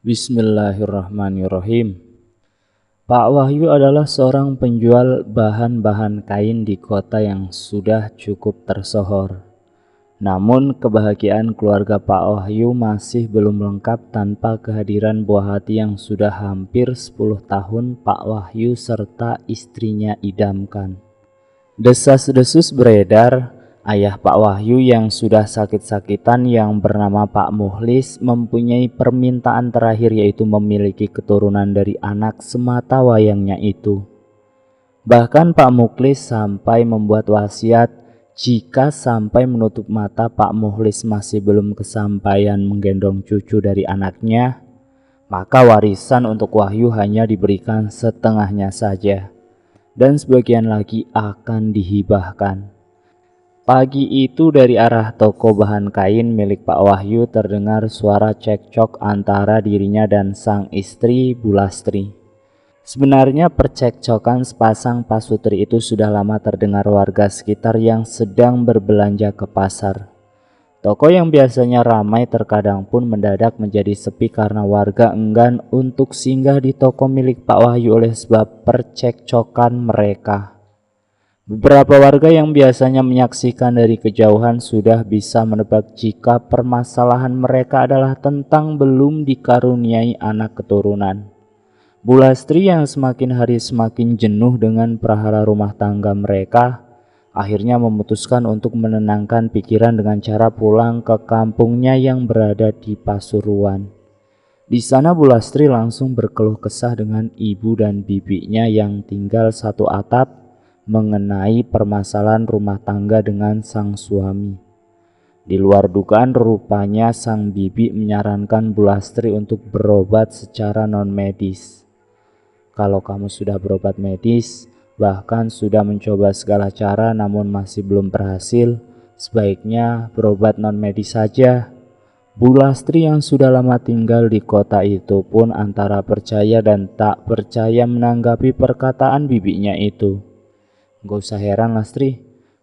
Bismillahirrahmanirrahim. Pak Wahyu adalah seorang penjual bahan-bahan kain di kota yang sudah cukup tersohor. Namun kebahagiaan keluarga Pak Wahyu masih belum lengkap tanpa kehadiran buah hati yang sudah hampir 10 tahun Pak Wahyu serta istrinya idamkan. Desas-desus beredar, ayah Pak Wahyu yang sudah sakit-sakitan yang bernama Pak Muhlis mempunyai permintaan terakhir, yaitu memiliki keturunan dari anak semata wayangnya itu. Bahkan Pak Muhlis sampai membuat wasiat, jika sampai menutup mata Pak Muhlis masih belum kesampaian menggendong cucu dari anaknya, maka warisan untuk Wahyu hanya diberikan setengahnya saja, dan sebagian lagi akan dihibahkan. Pagi itu dari arah toko bahan kain milik Pak Wahyu terdengar suara cekcok antara dirinya dan sang istri Bu Lastri. Sebenarnya percekcokan sepasang pasutri itu sudah lama terdengar warga sekitar yang sedang berbelanja ke pasar. Toko yang biasanya ramai terkadang pun mendadak menjadi sepi karena warga enggan untuk singgah di toko milik Pak Wahyu oleh sebab percekcokan mereka. Beberapa warga yang biasanya menyaksikan dari kejauhan sudah bisa menebak jika permasalahan mereka adalah tentang belum dikaruniai anak keturunan. Bu Lastri yang semakin hari semakin jenuh dengan prahara rumah tangga mereka, akhirnya memutuskan untuk menenangkan pikiran dengan cara pulang ke kampungnya yang berada di Pasuruan. Di sana Bu Lastri langsung berkeluh kesah dengan ibu dan bibinya yang tinggal satu atap mengenai permasalahan rumah tangga dengan sang suami. Di luar dugaan, rupanya sang bibi menyarankan Bu Lastri untuk berobat secara non-medis. Kalau kamu sudah berobat medis, bahkan sudah mencoba segala cara namun masih belum berhasil, sebaiknya berobat non-medis saja. Bu Lastri yang sudah lama tinggal di kota itu pun antara percaya dan tak percaya menanggapi perkataan bibinya itu. Gak usah heran Lastri,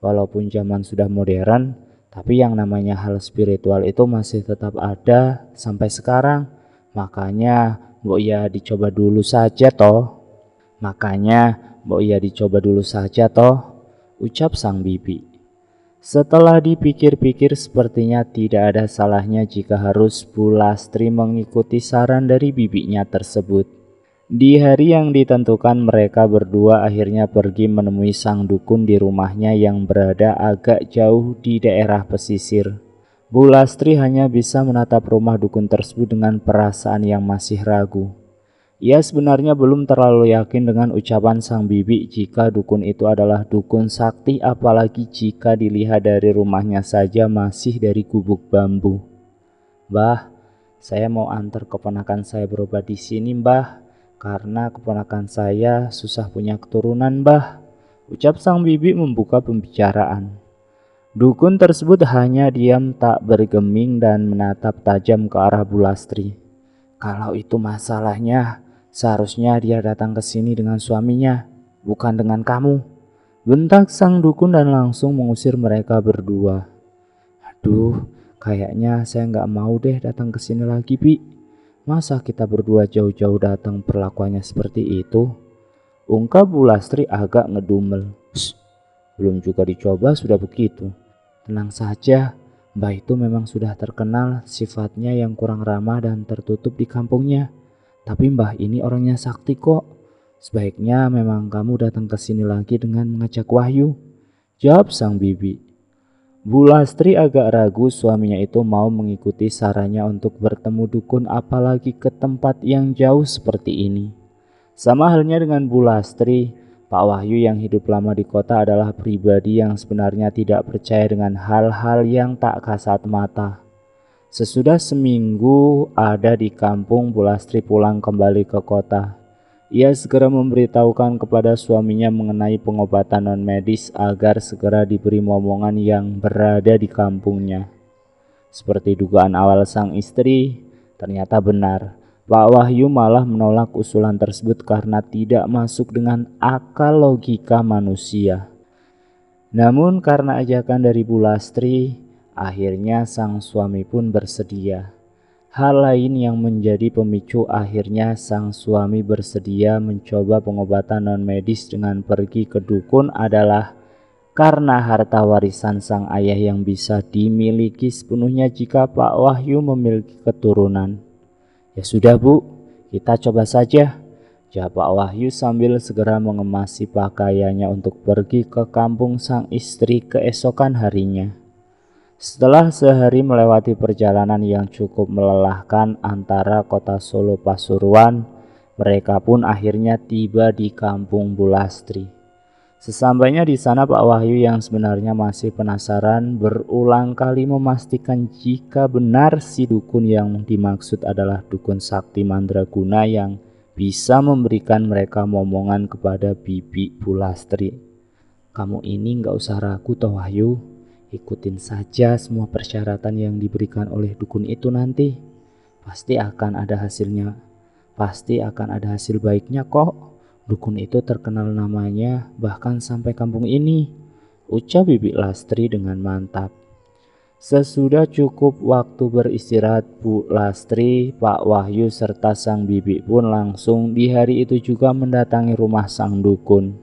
walaupun zaman sudah modern, tapi yang namanya hal spiritual itu masih tetap ada sampai sekarang. Makanya mbok ya dicoba dulu saja toh. Ucap sang bibi. Setelah dipikir-pikir, sepertinya tidak ada salahnya jika harus Bu Lastri mengikuti saran dari bibinya tersebut. Di hari yang ditentukan, mereka berdua akhirnya pergi menemui sang dukun di rumahnya yang berada agak jauh di daerah pesisir. Bu Lastri hanya bisa menatap rumah dukun tersebut dengan perasaan yang masih ragu. Ia sebenarnya belum terlalu yakin dengan ucapan sang bibi jika dukun itu adalah dukun sakti, apalagi jika dilihat dari rumahnya saja masih dari gubuk bambu. "Mbah, saya mau antar keponakan saya berobat di sini, Mbah. Karena keponakan saya susah punya keturunan, Mbah," ucap sang bibi membuka pembicaraan. Dukun tersebut hanya diam tak bergeming dan menatap tajam ke arah Bu Lastri. "Kalau itu masalahnya, seharusnya dia datang ke sini dengan suaminya, bukan dengan kamu," bentak sang dukun dan langsung mengusir mereka berdua. "Aduh, kayaknya saya nggak mau deh datang ke sini lagi, Bi. Masa kita berdua jauh-jauh datang perlakuannya seperti itu?" ungkap Bu Lastri agak ngedumel. "Belum juga dicoba sudah begitu. Tenang saja, Mbah itu memang sudah terkenal sifatnya yang kurang ramah dan tertutup di kampungnya. Tapi Mbah ini orangnya sakti kok. Sebaiknya memang kamu datang ke sini lagi dengan mengajak Wahyu," jawab sang bibi. Bu Lastri agak ragu suaminya itu mau mengikuti sarannya untuk bertemu dukun, apalagi ke tempat yang jauh seperti ini. Sama halnya dengan Bu Lastri, Pak Wahyu yang hidup lama di kota adalah pribadi yang sebenarnya tidak percaya dengan hal-hal yang tak kasat mata. Sesudah seminggu ada di kampung, Bu Lastri pulang kembali ke kota. Ia segera memberitahukan kepada suaminya mengenai pengobatan non-medis agar segera diberi momongan yang berada di kampungnya. Seperti dugaan awal sang istri, ternyata benar. Pak Wahyu malah menolak usulan tersebut karena tidak masuk dengan akal logika manusia. Namun karena ajakan dari Bu Lastri, akhirnya sang suami pun bersedia. Hal lain yang menjadi pemicu akhirnya sang suami bersedia mencoba pengobatan non-medis dengan pergi ke dukun adalah karena harta warisan sang ayah yang bisa dimiliki sepenuhnya jika Pak Wahyu memiliki keturunan. Ya sudah Bu, kita coba saja, jawab Pak Wahyu sambil segera mengemasi pakaiannya untuk pergi ke kampung sang istri keesokan harinya. Setelah sehari melewati perjalanan yang cukup melelahkan antara kota Solo Pasuruan, mereka pun akhirnya tiba di kampung Bulastri. Sesampainya di sana, Pak Wahyu yang sebenarnya masih penasaran berulang kali memastikan jika benar si dukun yang dimaksud adalah dukun sakti mandraguna yang bisa memberikan mereka momongan kepada Bibi Bulastri. Kamu ini gak usah ragu toh Wahyu, ikutin saja semua persyaratan yang diberikan oleh dukun itu nanti. Pasti akan ada hasilnya, pasti akan ada hasil baiknya kok. Dukun itu terkenal namanya bahkan sampai kampung ini, ucap Bibi Lastri dengan mantap. Sesudah cukup waktu beristirahat Bu Lastri, Pak Wahyu serta sang bibi pun langsung di hari itu juga mendatangi rumah sang dukun.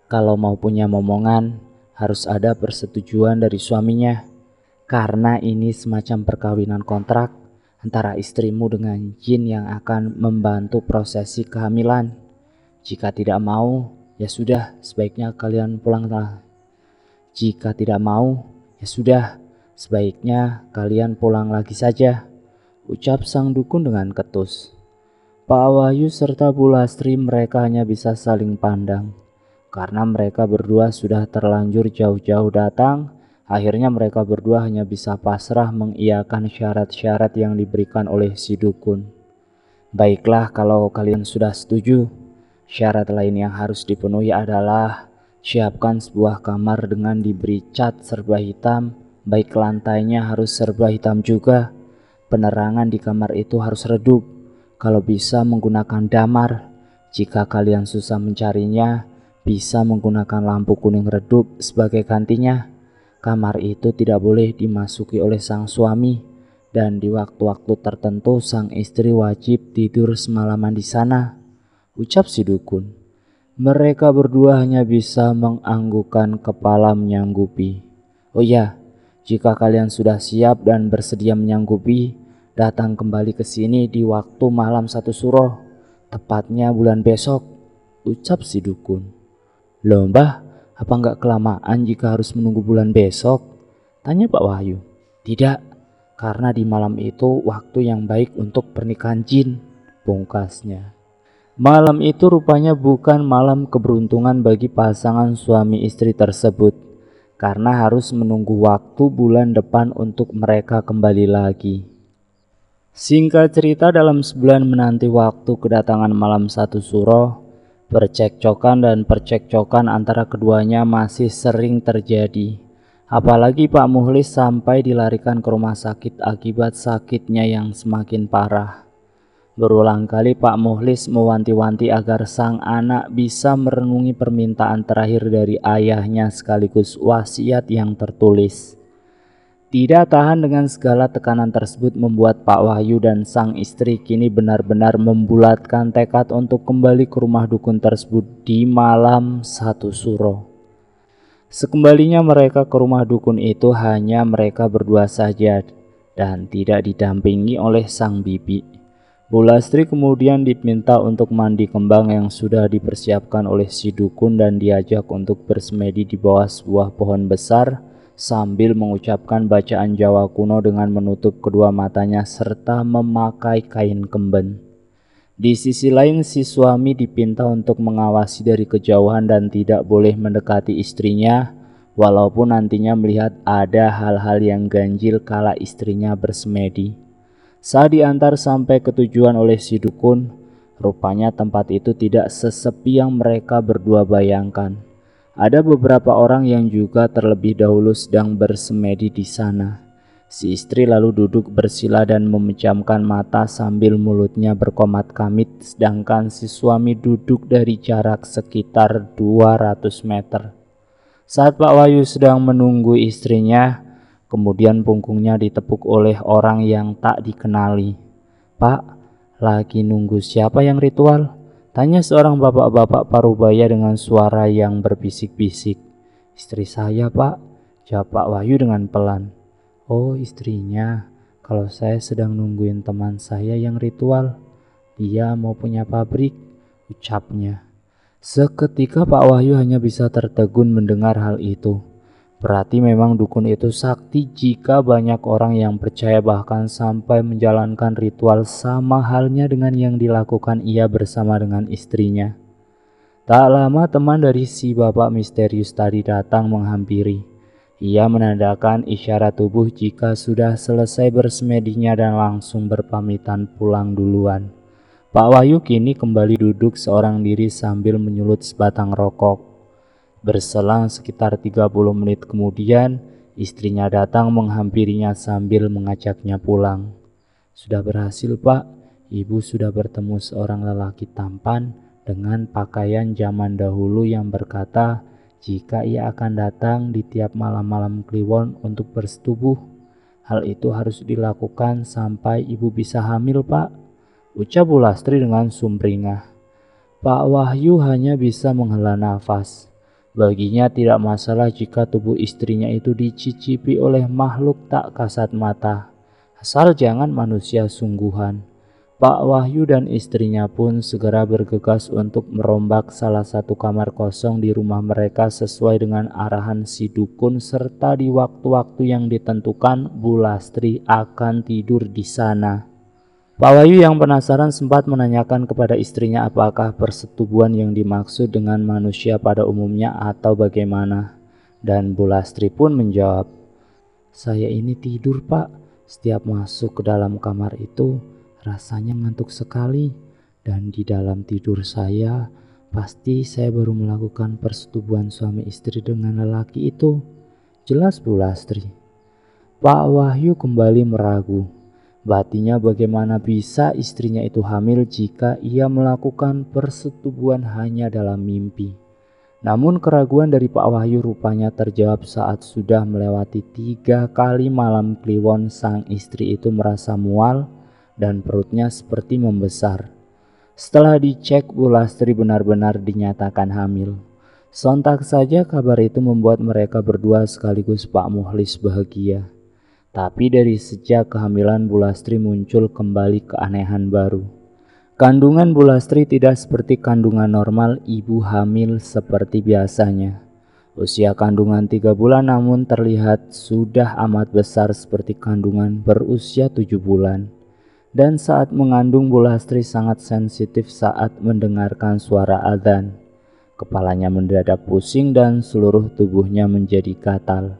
Kalau mau punya momongan harus ada persetujuan dari suaminya, karena ini semacam perkawinan kontrak antara istrimu dengan jin yang akan membantu prosesi kehamilan. Jika tidak mau, ya sudah, sebaiknya kalian pulanglah. Jika tidak mau, ya sudah, sebaiknya kalian pulang lagi saja, ucap sang dukun dengan ketus. Pak Wahyu serta Bu Lastri mereka hanya bisa saling pandang. Karena mereka berdua sudah terlanjur jauh-jauh datang, akhirnya mereka berdua hanya bisa pasrah mengiyakan syarat-syarat yang diberikan oleh si dukun. Baiklah kalau kalian sudah setuju. Syarat lain yang harus dipenuhi adalah siapkan sebuah kamar dengan diberi cat serba hitam, baik lantainya harus serba hitam juga. Penerangan di kamar itu harus redup, kalau bisa menggunakan damar. Jika kalian susah mencarinya, bisa menggunakan lampu kuning redup sebagai gantinya. Kamar itu tidak boleh dimasuki oleh sang suami, dan di waktu-waktu tertentu sang istri wajib tidur semalaman di sana, ucap si dukun. Mereka berdua hanya bisa menganggukkan kepala menyanggupi. Oh ya, jika kalian sudah siap dan bersedia menyanggupi, datang kembali ke sini di waktu malam 1 Suro, tepatnya bulan besok, ucap si dukun. Loh Mbah, apa enggak kelamaan jika harus menunggu bulan besok? Tanya Pak Wahyu. Tidak, karena di malam itu waktu yang baik untuk pernikahan jin, pungkasnya. Malam itu rupanya bukan malam keberuntungan bagi pasangan suami istri tersebut, karena harus menunggu waktu bulan depan untuk mereka kembali lagi. Singkat cerita, dalam sebulan menanti waktu kedatangan malam 1 Suro, percekcokan dan percekcokan antara keduanya masih sering terjadi. Apalagi Pak Muhlis sampai dilarikan ke rumah sakit akibat sakitnya yang semakin parah. Berulang kali Pak Muhlis mewanti-wanti agar sang anak bisa merenungi permintaan terakhir dari ayahnya sekaligus wasiat yang tertulis. Tidak tahan dengan segala tekanan tersebut membuat Pak Wahyu dan sang istri kini benar-benar membulatkan tekad untuk kembali ke rumah dukun tersebut di malam 1 Suro. Sekembalinya mereka ke rumah dukun itu hanya mereka berdua saja dan tidak didampingi oleh sang bibi. Bu Lastri kemudian diminta untuk mandi kembang yang sudah dipersiapkan oleh si dukun dan diajak untuk bersemedi di bawah sebuah pohon besar sambil mengucapkan bacaan Jawa kuno dengan menutup kedua matanya serta memakai kain kemben. Di sisi lain si suami dipinta untuk mengawasi dari kejauhan dan tidak boleh mendekati istrinya, walaupun nantinya melihat ada hal-hal yang ganjil kala istrinya bersemedi. Saat diantar sampai ke tujuan oleh si dukun, rupanya tempat itu tidak sesepi yang mereka berdua bayangkan. Ada beberapa orang yang juga terlebih dahulu sedang bersemedi di sana. Si istri lalu duduk bersila dan memejamkan mata sambil mulutnya berkomat kamit, sedangkan si suami duduk dari jarak sekitar 200 meter. Saat Pak Wahyu sedang menunggu istrinya, Kemudian punggungnya ditepuk oleh orang yang tak dikenali. "Pak, lagi nunggu siapa yang ritual?" tanya seorang bapak-bapak parubaya dengan suara yang berbisik-bisik. "Istri saya, Pak," jawab Pak Wahyu dengan pelan. "Oh, istrinya. Kalau saya sedang nungguin teman saya yang ritual. Dia mau punya pabrik," ucapnya. Seketika Pak Wahyu hanya bisa tertegun mendengar hal itu. Berarti memang dukun itu sakti jika banyak orang yang percaya, bahkan sampai menjalankan ritual sama halnya dengan yang dilakukan ia bersama dengan istrinya. Tak lama teman dari si bapak misterius tadi datang menghampiri. Ia menandakan isyarat tubuh jika sudah selesai bersemedinya dan langsung berpamitan pulang duluan. Pak Wahyu kini kembali duduk seorang diri sambil menyulut sebatang rokok. Berselang sekitar 30 menit kemudian, istrinya datang menghampirinya sambil mengajaknya pulang. "Sudah berhasil, Pak. Ibu sudah bertemu seorang lelaki tampan dengan pakaian zaman dahulu yang berkata jika ia akan datang di tiap malam-malam Kliwon untuk bersetubuh. Hal itu harus dilakukan sampai ibu bisa hamil, Pak," ucap Bu Lastri dengan sumringah. Pak Wahyu hanya bisa menghela nafas. Baginya tidak masalah jika tubuh istrinya itu dicicipi oleh makhluk tak kasat mata, asal jangan manusia sungguhan. Pak Wahyu dan istrinya pun segera bergegas untuk merombak salah satu kamar kosong di rumah mereka sesuai dengan arahan si dukun, serta di waktu-waktu yang ditentukan Bu Lastri akan tidur di sana. Pak Wahyu yang penasaran sempat menanyakan kepada istrinya apakah persetubuhan yang dimaksud dengan manusia pada umumnya atau bagaimana. Dan Bu Lastri pun menjawab, "Saya ini tidur, Pak. Setiap masuk ke dalam kamar itu rasanya ngantuk sekali. Dan di dalam tidur saya pasti saya baru melakukan persetubuhan suami istri dengan lelaki itu," jelas Bu Lastri. Pak Wahyu kembali meragu. Batinnya bagaimana bisa istrinya itu hamil jika ia melakukan persetubuhan hanya dalam mimpi. Namun keraguan dari Pak Wahyu rupanya terjawab saat sudah melewati 3 kali malam Kliwon. Sang istri itu merasa mual dan perutnya seperti membesar. Setelah dicek, Bu Lastri benar-benar dinyatakan hamil. Sontak saja kabar itu membuat mereka berdua sekaligus Pak Muhlis bahagia. Tapi dari sejak kehamilan Bu Lastri muncul kembali keanehan baru. Kandungan Bu Lastri tidak seperti kandungan normal ibu hamil seperti biasanya. Usia kandungan 3 bulan namun terlihat sudah amat besar seperti kandungan berusia 7 bulan. Dan saat mengandung Bu Lastri sangat sensitif saat mendengarkan suara adzan. Kepalanya mendadak pusing dan seluruh tubuhnya menjadi gatal.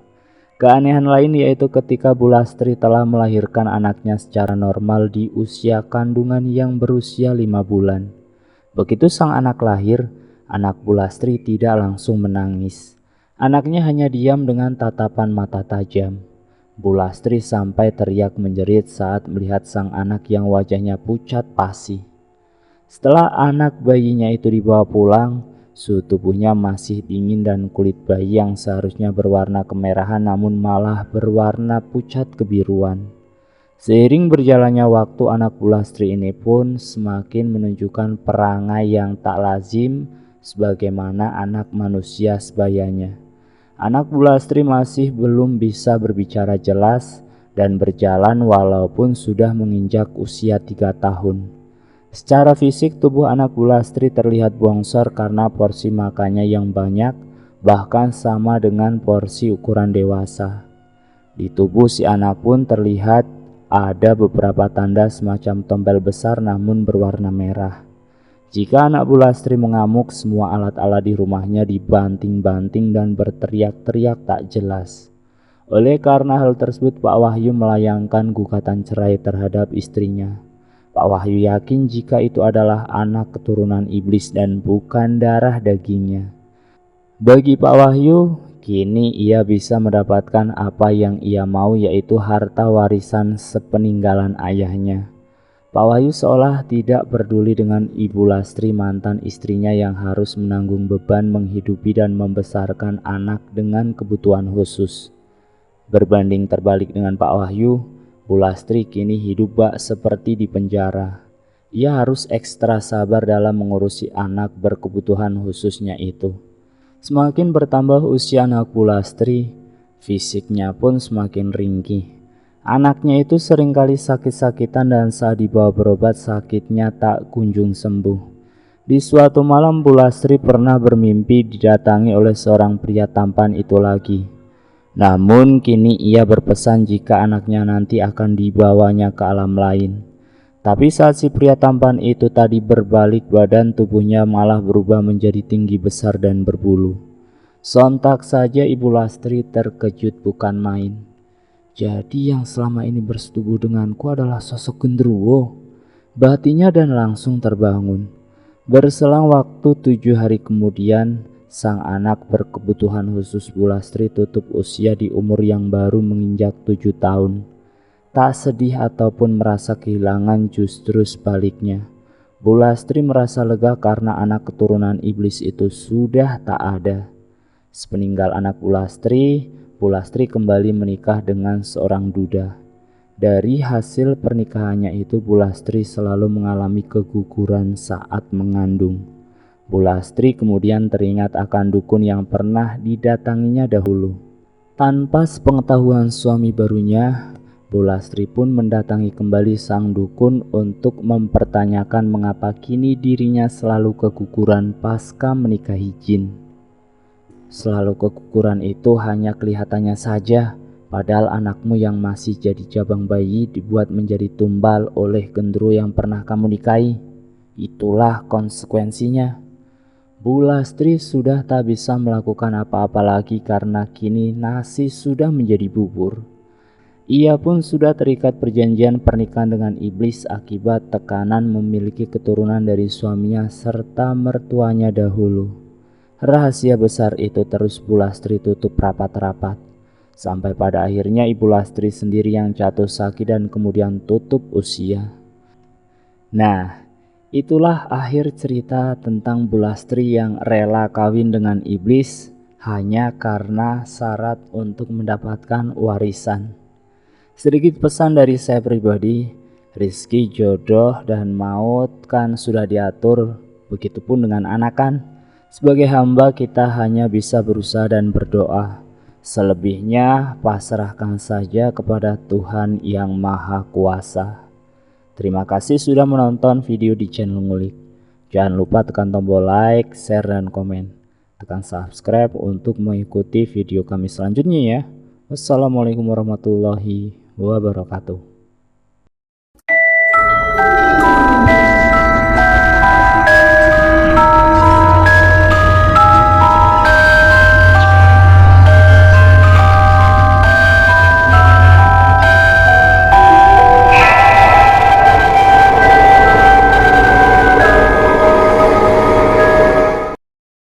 Keanehan lain yaitu ketika Bu Lastri telah melahirkan anaknya secara normal di usia kandungan yang berusia 5 bulan. Begitu sang anak lahir, anak Bu Lastri tidak langsung menangis. Anaknya hanya diam dengan tatapan mata tajam. Bu Lastri sampai teriak menjerit saat melihat sang anak yang wajahnya pucat pasi. Setelah anak bayinya itu dibawa pulang, suhu tubuhnya masih dingin dan kulit bayi yang seharusnya berwarna kemerahan namun malah berwarna pucat kebiruan. Seiring berjalannya waktu, anak Bu Lastri ini pun semakin menunjukkan perangai yang tak lazim sebagaimana anak manusia sebayanya. Anak Bu Lastri masih belum bisa berbicara jelas dan berjalan walaupun sudah menginjak usia 3 tahun. Secara fisik tubuh anak Bu Lastri terlihat bongsor karena porsi makannya yang banyak, bahkan sama dengan porsi ukuran dewasa. Di tubuh si anak pun terlihat ada beberapa tanda semacam tombel besar namun berwarna merah. Jika anak Bu Lastri mengamuk, semua alat-alat di rumahnya dibanting-banting dan berteriak-teriak tak jelas. Oleh karena hal tersebut, Pak Wahyu melayangkan gugatan cerai terhadap istrinya. Pak Wahyu yakin jika itu adalah anak keturunan iblis dan bukan darah dagingnya. Bagi Pak Wahyu, kini ia bisa mendapatkan apa yang ia mau, yaitu harta warisan sepeninggalan ayahnya. Pak Wahyu seolah tidak peduli dengan Ibu Lastri, mantan istrinya yang harus menanggung beban menghidupi dan membesarkan anak dengan kebutuhan khusus. Berbanding terbalik dengan Pak Wahyu, Bu Lastri kini hidup bak seperti di penjara. Ia harus ekstra sabar dalam mengurusi anak berkebutuhan khususnya itu. Semakin bertambah usia anak Bu Lastri, fisiknya pun semakin ringkih. Anaknya itu seringkali sakit-sakitan dan saat dibawa berobat sakitnya tak kunjung sembuh. Di suatu malam Bu Lastri pernah bermimpi didatangi oleh seorang pria tampan itu lagi. Namun kini ia berpesan jika anaknya nanti akan dibawanya ke alam lain. Tapi saat si pria tampan itu tadi berbalik badan, tubuhnya malah berubah menjadi tinggi besar dan berbulu. Sontak saja Ibu Lastri terkejut bukan main. Jadi yang selama ini bersetubuh denganku adalah sosok genderuwo, batinnya, dan langsung terbangun. Berselang waktu 7 hari kemudian, sang anak berkebutuhan khusus Bu Lastri tutup usia di umur yang baru menginjak 7 tahun. Tak sedih ataupun merasa kehilangan, justru sebaliknya. Bu Lastri merasa lega karena anak keturunan iblis itu sudah tak ada. Sepeninggal anak Bu Lastri kembali menikah dengan seorang duda. Dari hasil pernikahannya itu, Bu Lastri selalu mengalami keguguran saat mengandung. Bu Lastri kemudian teringat akan dukun yang pernah didatanginya dahulu. Tanpa sepengetahuan suami barunya, Bu Lastri pun mendatangi kembali sang dukun untuk mempertanyakan mengapa kini dirinya selalu keguguran pasca menikahi jin. Selalu keguguran itu hanya kelihatannya saja. Padahal anakmu yang masih jadi jabang bayi dibuat menjadi tumbal oleh genderuwo yang pernah kamu nikahi. Itulah konsekuensinya. Bu Lastri sudah tak bisa melakukan apa-apa lagi karena kini nasi sudah menjadi bubur. Ia pun sudah terikat perjanjian pernikahan dengan iblis akibat tekanan memiliki keturunan dari suaminya serta mertuanya dahulu. Rahasia besar itu terus Bu Lastri tutup rapat-rapat. Sampai pada akhirnya Ibu Lastri sendiri yang jatuh sakit dan kemudian tutup usia. Nah, itulah akhir cerita tentang Bu Lastri yang rela kawin dengan iblis hanya karena syarat untuk mendapatkan warisan. Sedikit pesan dari saya pribadi, rezeki, jodoh, dan maut kan sudah diatur, begitupun dengan anak kan. Sebagai hamba kita hanya bisa berusaha dan berdoa. Selebihnya pasrahkan saja kepada Tuhan yang Maha Kuasa. Terima kasih sudah menonton video di channel Ngulik. Jangan lupa tekan tombol like, share, dan komen. Tekan subscribe untuk mengikuti video kami selanjutnya ya. Wassalamualaikum warahmatullahi wabarakatuh.